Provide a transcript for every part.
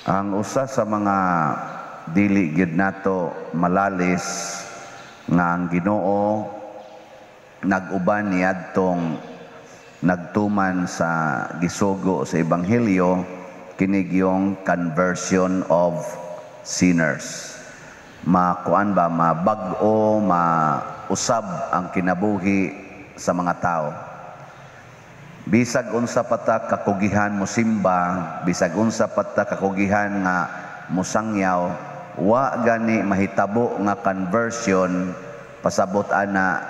Ang usa sa mga dili gyud nato malalis nga ang Ginoo nag-uban niadtong nagtuman sa gisugo sa ebanghelyo kinig yung conversion of sinners. Makuan ba, mabag-o, mausab ang kinabuhi sa mga tao. Bisag unsa pata kakugihan mo simba, bisag unsa pata kakugihan nga musangyaw, wa gani mahitabo nga conversion pasabot ana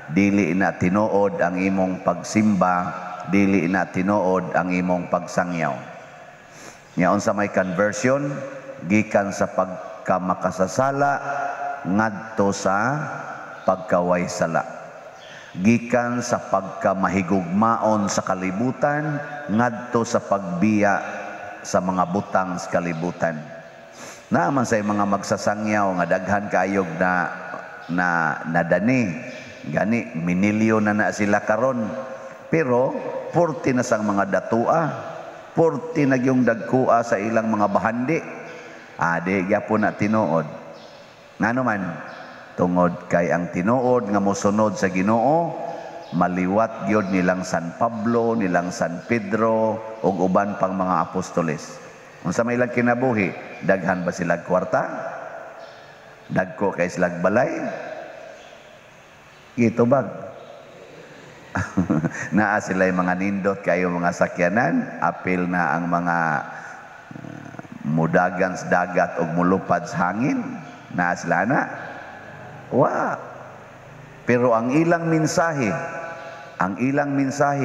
dili na tinuod ang imong pagsimba, dili na tinuod ang imong pagsangyaw. Nya unsa may conversion gikan sa pagkamakasasala ngadto sa pagkaway sala. Gikan sa pagkamahigugmaon sa kalibutan ngadto sa pagbiya sa mga butang sa kalibutan. Naaman sa mga magsasangyaw nga daghan kaayog na nadani gani minilyo na sila karon, pero 40 na sang mga datua, 40 na yung dagkua sa ilang mga bahandi. Di gyapon na tinuod. Ngano man tungod kay ang tinuod nga mosunod sa Ginoo maliwat gyud nilang San Pablo, nilang San Pedro ug uban pang mga apostoles. Unsa may ilang kinabuhi? Daghan ba sila kwarta? Dagko kay sila balay? Gitubag. Naa sila yung mga nindot kayo mga sakyanan, apil na ang mga mudagan sa dagat ug mulupad sa hangin. Naa sila na. Wa. Pero ang ilang mensahe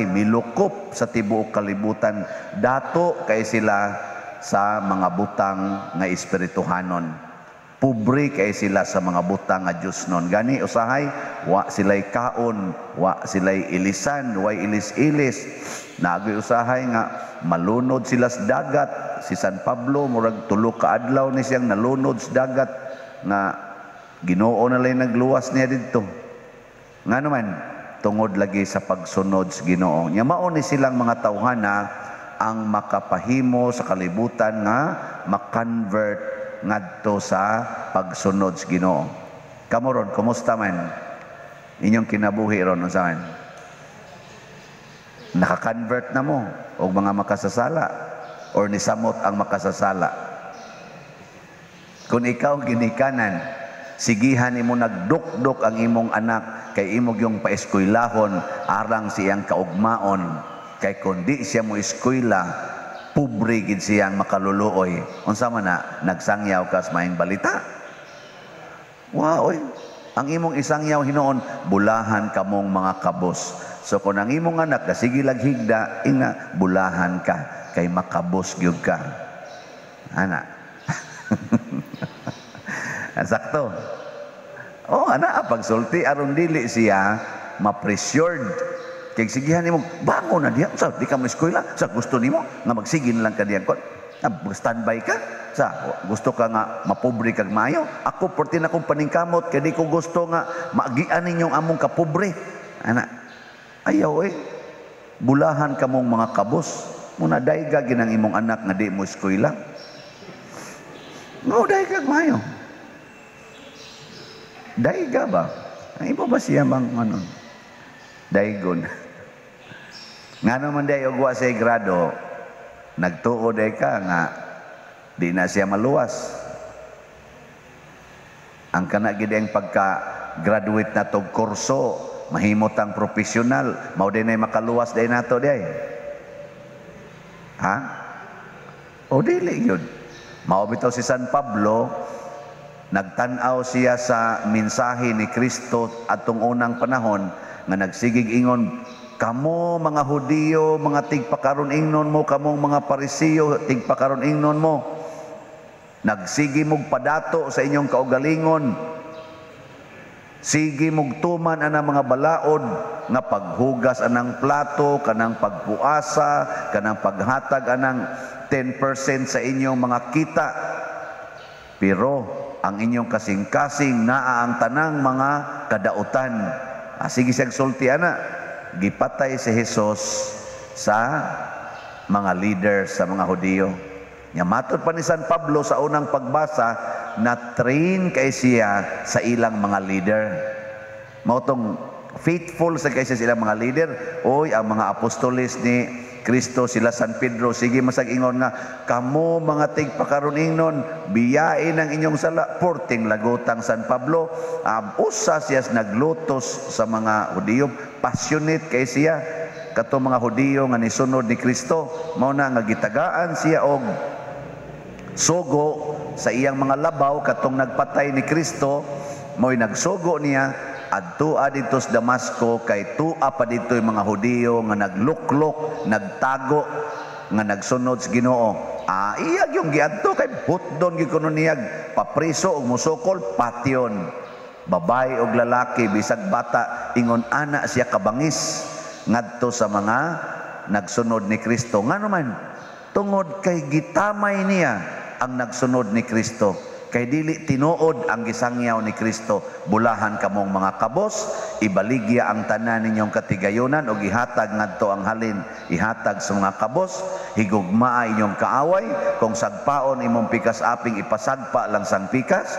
milukop sa tibuok kalibutan, dato kay sila sa mga butang nga espirituhanon. Pobre kay sila sa mga butang nga Dios non. Gani usahay wa silay kaon, wa silay ilisan, wa ilis-ilis. Nagoy usahay nga malunod sila sa dagat. Si San Pablo murag 3 ka adlaw ni siyang nalunod sa dagat nga Ginoo na lang nagluwas niya dito. Nga naman, tungod lagi sa pagsunod sa Ginoo. Nya mao ni silang mga tawhana ang makapahimo sa kalibutan nga makonvert ngadto sa pagsunod sa Ginoo. Kamo ron, kumusta man? Inyong kinabuhi ron unsa man? Naka-convert na mo og mga makasasala or nisamot ang makasasala? Kung ikaw ginikanan, sigihan imo nagdukdok ang imong anak kay imong yung paeskwelahon arang siyang kaugmaon, kay kundi siya mo eskwela pobre gid siyang makaluluoy. Unsa man na nagsangyaw ka sa maayong balita? Wow, ang imong isangyaw hinuon bulahan kamong mga kabos. So kung ang imong anak na sige laghigda, inga bulahan ka kay makabos gyud ka. Ana. Sakto. Ana pagsulti aron dili siya ma-pressured. Kay sigihan nimo bangon na diya sa di ka mo eskwela, sa gusto nimo nga magsigin lang ka diyan kon. Standby ka sa gusto ka nga mapobre kag maayo. Ako porti na kong paningkamot kay di ko gusto nga maagian ninyong among kapobre. Ana. Ayaw bulahan kamong mga kabos. Muna dayga ginang imong anak nga di mo eskwela. No dayga maayo. Dayga ba? Ang iba ba siya bang ano? Daygon. Nga naman day og wa sa grado, nagtuo day ka nga di na siya maluwas. Ang kana gid ang pagka-graduate na tog kurso, mahimot ang profesional, mao din ay makaluwas day nato day. Ha? O dili yun. Mao bitaw si San Pablo, nagtan-aw siya sa mensahe ni Kristo atong unang panahon nga nagsigig ingon, kamo mga Hudiyo, mga tigpakaron ingnon mo, kamong mga Parisiyo, tigpakaron ingnon mo. Nagsigi mog padato sa inyong kaugalingon. Sige mog tuman anang mga balaod nga paghugas anang plato, kanang pagpuasa, kanang paghatag anang 10% sa inyong mga kita. Pero ang inyong kasing-kasing naa ang tanang mga kadautan. Sige siyang sulti ana. Gipatay si Jesus sa mga leaders sa mga Hudiyo. Nya matod pa ni San Pablo sa unang pagbasa, na train kay siya sa ilang mga leader. Mao tong faithful sa kaysa silang mga leader. Oy, ang mga apostoles ni Kristo, sila San Pedro, sige masag-ingon nga, kamo mga tigpakaron ingnon, biyain ang inyong sala, porting lagutang San Pablo. Usa siya naglutos sa mga Hudiyo, passionate kay siya kato mga Hudiyo nga nisunod ni Kristo. Mao na nga gitagaan siya og sugo sa iyang mga labaw katong nagpatay ni Kristo. Mo'y nagsugo niya adtua dito sa Damasco, kay tua pa dito yung mga Hudiyo nga nagluklok, nagtago, nga nagsunod sa Ginoo. Iyag yung giadto kay hutdon gikuno niyag papriso og musukol patyon. Babae og lalaki bisag bata ingon ana siya kabangis ngadto sa mga nagsunod ni Kristo. Ngano man tungod kay gitamay niya ang nagsunod ni Kristo, kay dili tinuod ang gisangyaw ni Kristo. Bulahan kamong mga kabos, ibaligya ang tanan ninyong katigayunan o ihatag ngadto ang halin ihatag sa mga kabos. Higugmaa inyong kaaway, kung sagpaon imong pikas aping ipasagpa lang sang pikas.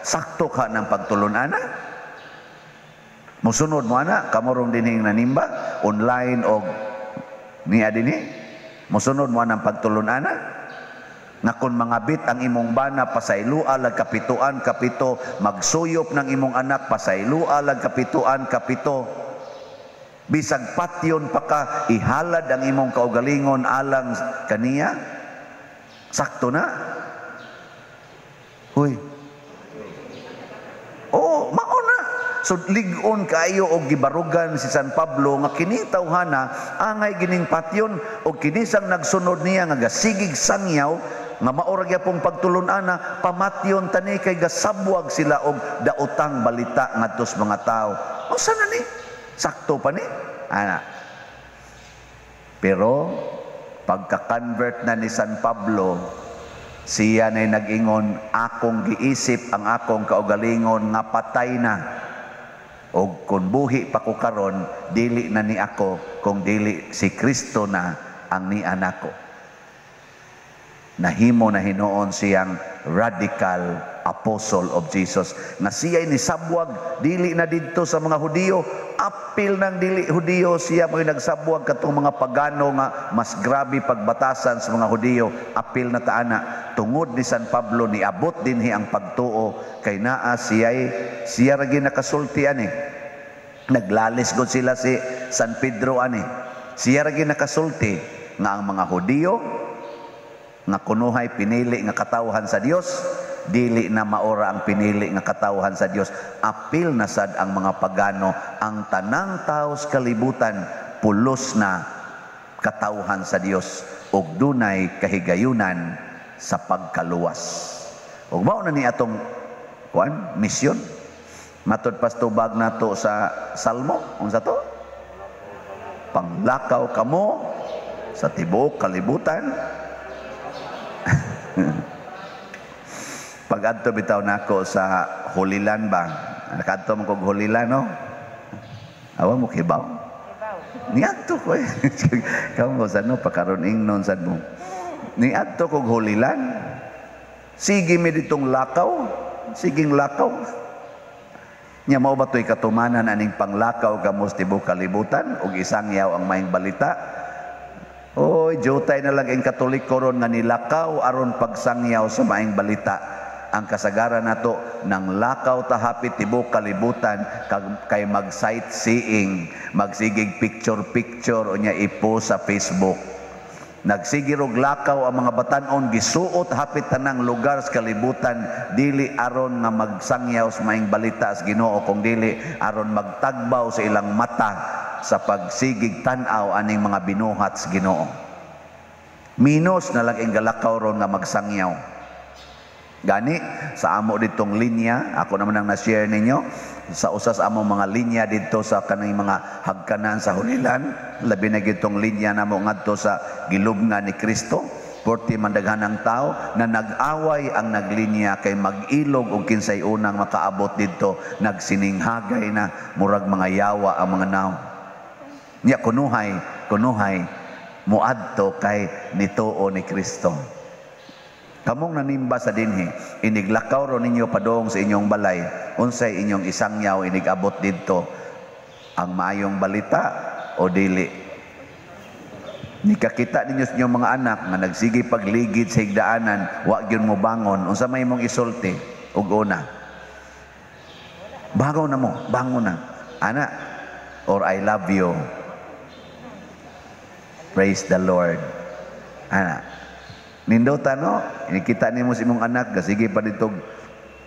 Sakto ka ng pagtulon-ana. Musunod mo ana, kamurong dinhing nanimba online og niya dinhi. Musunod mo ang pagtulon-ana. Na kung mangabit ang imong bana, pasaylua lag kapituan kapito, magsuyop ng imong anak, pasaylua lag kapituan kapito. Bisag patyon pa ka, ihalad ang imong kaugalingon alang kaniya. Sakto na. Huy. Oh, mauna. So ligon kayo og gibarugan si San Pablo nga kini tawhana angay gining patyon og kinisang nagsunod niya nga gasigig sangyaw nga maura gyapong pagtulon-ana, pamatyon tani kay gasabwag sila og daotang balita ngadto sa mga tao. O sana ni? Sakto pa ni? Ana. Pero pagka-convert na ni San Pablo, siya na'y nag-ingon, akong giisip ang akong kaugalingon nga patay na. O kung buhi pa ko karon, dili na ni ako, kung dili si Kristo na ang ni anako. Nahimo na hinuon siyang radical apostle of Jesus. Na siya'y nisabwag, dili na dito sa mga Hudiyo, apil ng dili Hudiyo, siya mo'y nagsabwag katong mga pagano nga mas grabe pagbatasan sa mga Hudiyo, apil na taana. Tungod ni San Pablo, niabot dinhi ang pagtuo, kay naa siya ragi nakasulti ani. Naglalis gud sila si San Pedro ani. Siya ragi nakasulti nga ang mga Hudiyo nga kunuhay pinili nga katawhan sa Dios, dili na maora ang pinili nga katawhan sa Dios. Apil na sad ang mga pagano, ang tanang tao sa kalibutan pulos na katawhan sa Dios ug dunay kahigayunan sa pagkaluwas. Ug mao na ni atong misyon. Matod pastubag nato sa Salmo, unsa to? Panglakaw kamo sa tibuok kalibutan. Pag-adto bitaw nako sa Hulilan ba? Nakadto man kog Hulilan, no? Awa mo kibaw. Niadto ko eh. Kamu sa no pakaron ingnon sad mo. Niadto kog Hulilan. Sige mi ditong lakaw. Siging lakaw. Nya mao ba toy katumanan aning panglakaw kamos tibuok kalibutan ug isang yaw ang maayong balita? Oy, jutay na lang ang Katoliko ron nga nilakaw aron pagsangyaw sa maayong balita. Ang kasagaran nato nang lakaw tahapit tibuok kalibutan kay mag-sightseeing, magsigig picture-picture o nya ipost sa Facebook. Nagsigig og lakaw ang mga batan-on, gisuot hapit tanang lugar sa kalibutan, dili aron nga magsangyaw sa maayong balita sa Ginoo, kung dili aron magtagbaw sa ilang mata sa pagsigig tan-aw aning mga binuhat sa Ginoo. Minus na lang ang galakaw ron nga magsangyaw. Gani sa amo ditong linya, ako naman ang na-share ninyo sa usas amo mga linya dito sa kanang mga hagkanan sa Hulilan, labi na gitong linya namo ngadto sa gilubngan ni Kristo. 40 mandaghan ang tao na nag-away ang naglinya kay mag-ilog og kinsay unang makaabot dito, nagsininghagay na murag mga yawa ang mga naw. Nya kunuhay muadto kay nituo ni Kristo. Kamong nanimba sa dinhi, iniglakaw ro ninyo padong sa inyong balay, unsay inyong isangyaw inigabot didto, ang maayong balita o dili? Nikakita ninyo sa inyong mga anak nga nagsige pagligid sa higdaanan, wa gyud mo bangon, unsa may imong isulti? Ug una, bangon na, ana, or I love you. Praise the Lord. Ana, nindota no, inikita nimo sa imong anak, gasige pa ditog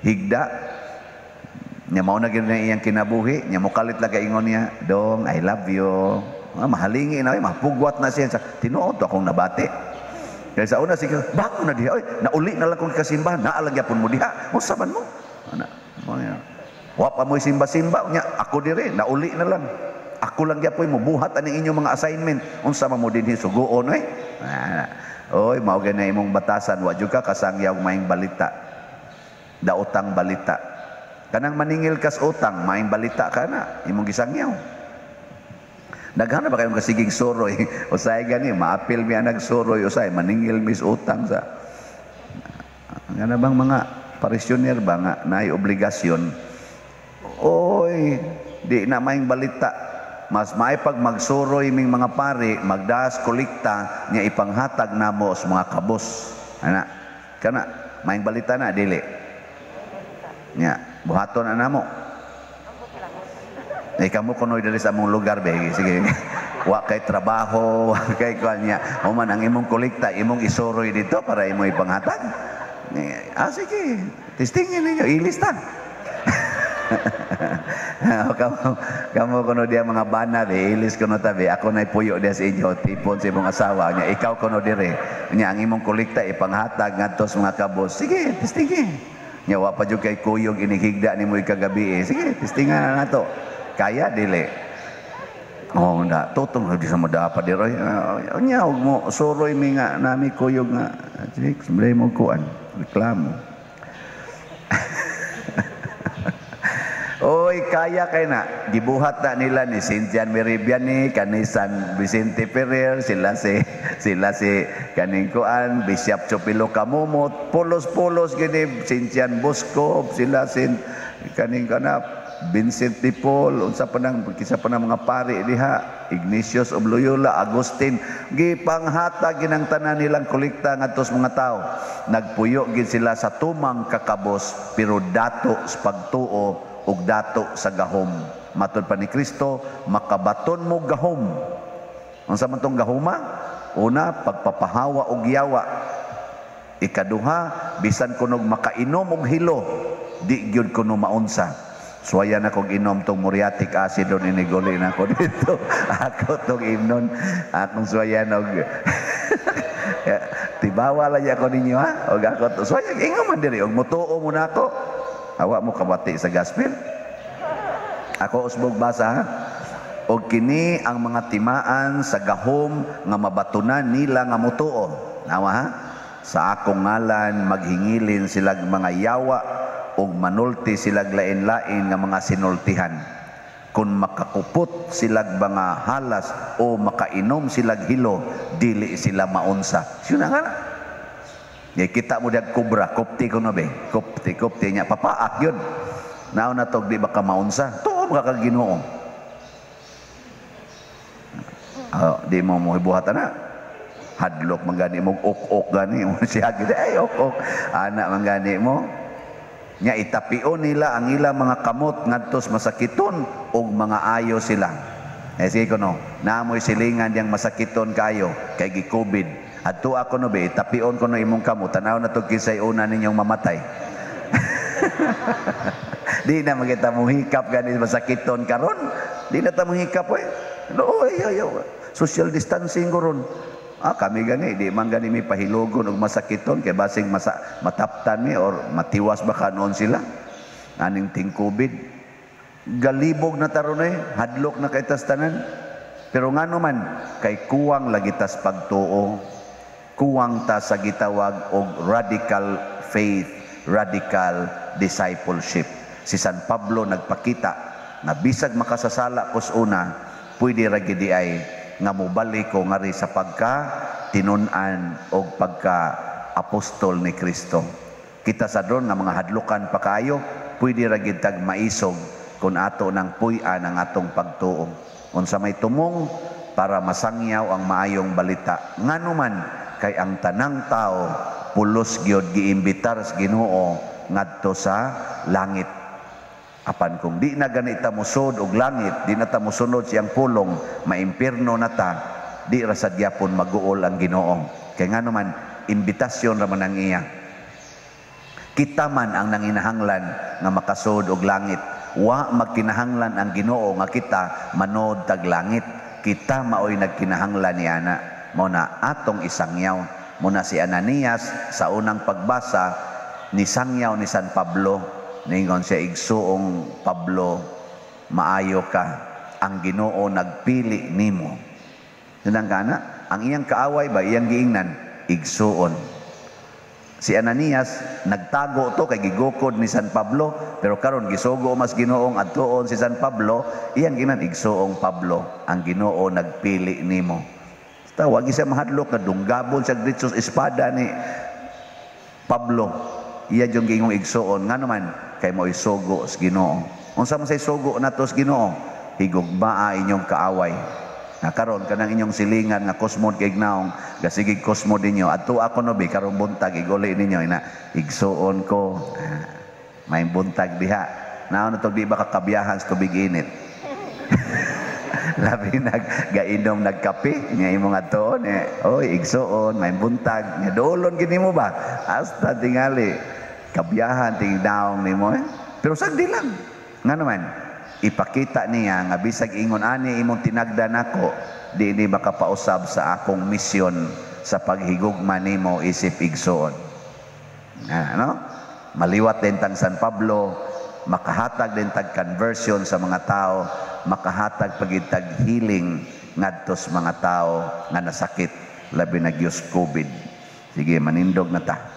higda, nya mao na gyud na iyang kinabuhi, nya mokalit lang kaingon niya, dong, I love you. Mahalingi na, mapugwat na siya. Tinuod akong nabati. Kaya sa una, sige, bako na diha. Oy, nauli na lang kong kasimbahan. Naalagyan mo diha. O, saban mo. Wapa mo'y simba-simba. Ako dire, nauli na lang. Ako lang yapon mo. Buhat ang inyong mga assignment. Unsa mo din hisugoon. Oy, maugan na imong batasan. Wadyo ka kasangyaw maing balita. Daotang balita. Kanang maningil kas utang, maing balita ka na. Imong gisangyaw. Daghana ba kayong kasigig suroy? Usay gani, maapil mi ang nagsuroy, usay, maningil mis utang sa... Nga na bang mga parisyoner ba nga, naay obligasyon? Oy, di na maing balita. Mas may pag magsuroy ming mga pari, magdaas kolekta, niya ipanghatag na mo sa mga kabos. Ana, kana, maing balita na, dili. Nya, buhaton na mo. Kamu kunoy dali sa among lugar be, sige. Wa kay trabaho, wa kay kanya. O man ang imong kolekta, imong isuroy dito para imong ipanghatag. Sige. Testingin ninyo, ilista. kamu kuno dia mga bana be, ilis kuno tabi. Ako nay puyo dia sa inyo, tipon sa imong asawa nya. Ikaw kuno dire. Nya ang imong kolekta ipanghatag ngadto sa mga kabos. Sige, testingin. Nya wa pa jud kay kuyog inihigda nimo kagabi. Sige, testingan na nato. Kaya dili. Oh, na tutong di sa madapa diroy. Nya mo suroy mi nga nami kuyog nga. Sige, sumblay mo kuan. Reklamo. Oy, kaya kay na. Gibuhat na nila ni Cynthia Meribiani, kani San Vicente Ferrer, sila si kaning kuan, Bishop Chopilo Kamumot, pulos-pulos gini, Cynthia Bosco, sila kaning kanap, Vincent de Paul, unsa pa nang mga pari diha, Ignatius of Loyola, Agustin, gipanghatag ginang tanan nilang kolekta ngadto sa mga tao. Nagpuyo gid sila sa tumang kakabos, pero dato sa pagtuo ug dato sa gahom. Matud pa ni Kristo, makabaton mo gahom. Unsa man tong gahoma? Una, pagpapahawa og yawa. Ikaduha, bisan kunog makainom og hilo, di gyud kuno maunsa. Suwaya na kong inom tong muriatic acid doon iniguli na ko dito. Ako tong inom, akong suwaya og tibawa lang ako ninyo ha. Og ako to, suwaya ingon man diri og mutuo mo na ako. Awa mo kabati sa gospel. Ako usbog basa ha. Og kini ang mga timaan sa gahom nga mabatunan nila nga mutuo. Nawa ha? Sa akong ngalan maghingilin silag mga yawa og manulti silag lain-lain nga mga sinultihan. Kung makakupot silag mga halas o makainom silag hilo, dili sila maunsa. Sino nga na? Kita mo diag kubra, kupti ko no be. Kupti niya. Papaak yun. Naon na tog di baka maunsa. Tuom ka kag Ginoo. Di mo mo hibuhatan na. Hadlok mangani mo, ok-ok gani mo siya gid. Ay ok-ok. Anak mangani mo. Nya itapio nila ang ila mga kamot ngadtos masakiton og mga ayo sila. Sige ko no, naamoy silingan yang masakiton kayo kay gi-COVID. Adto ako no be, tapion ko no imong kamot. Tanaw na to kisay una ninyong mamatay. Di na makita mo hikap gani masakiton karon. Di na ta mo hikap oy. No, ayo. Social distancing ko ron. Kami gani, di man gani mi pahilogon og masakiton kay basig mataptan mi or matiwas baka noon sila. Aning ting COVID. Galibog na taron hadlok na kay tas tanan. Pero ngano man kay kuwang lagi tas pagtuo. Kuwang ta sa gitawag og radical faith, radical discipleship. Si San Pablo nagpakita na bisag makasasala kos una, pwede ra gid ay nga mobalik ko ngari sa pagka tinun-an og pagka apostol ni Kristo. Kita sa doon nga mga hadlukan pa kayo, pwede ra gid tag maisog kung ato nang puy-an ang atong pagtuo. Unsa may tumong para masangyaw ang maayong balita. Nganuman kay ang tanang tao pulos gyud giimbitar sa Ginoo ngadto sa langit. Apan kung di na ganita musod og langit, di na ta musunod siyang pulong, maimpierno na ta, di ra sadyapon maguol ang Ginoo. Kay nganuman imbitasyon ra man ang iya. Kita man ang nanginahanglan nga makasud og langit. Wa magkinahanglan ang Ginoo nga kita manod tag langit. Kita maoy nagkinahanglan ni ana. Mao na atong isangyaw. Muna si Ananias sa unang pagbasa ni sangyaw ni San Pablo, ningon siya, igsuong Pablo, maayo ka, ang Ginoo nagpili nimo. Yun kana, ang iyang kaaway ba, iyang giingnan, igsuon. Si Ananias nagtago to kay gigukod ni San Pablo, pero karon gisugo mas Ginoong adtuon si San Pablo, iyang ginan igsuong Pablo, ang Ginoo nagpili nimo. Tawag siya mahadlok na dunggabon sa gritsos espada ni Pablo. Iya yung gingong igsuon nga naman kay mo isugo sa Ginoo. Unsa man say sugo nato sa Ginoo? Higugmaa inyong kaaway. Karon kanang inyong silingan nga kusmod kay gnaong, gasigig kusmod ninyo. Adto ako no bi karon buntag iguli ninyo ina igsuon ko. May buntag diha. Naon to di ba kakabiyahan sa tubig init? Labi gainom nagkape nya imong atoon oy igsuon may buntag nya dolon gini mo ba hasta tingali kabiyahan tingdaong nimo pero sagdi lang nga naman ipakita niya nga bisag ingon ani imong tinagdan nako di makapausab sa akong misyon sa paghigugma nimo isip igsuon. Ano? Maliwat din tang San Pablo, makahatag din tag conversion sa mga tao, makahatag pagitag healing ngadto sa mga tao nga nasakit labi na gyus COVID. Sige, manindog na ta.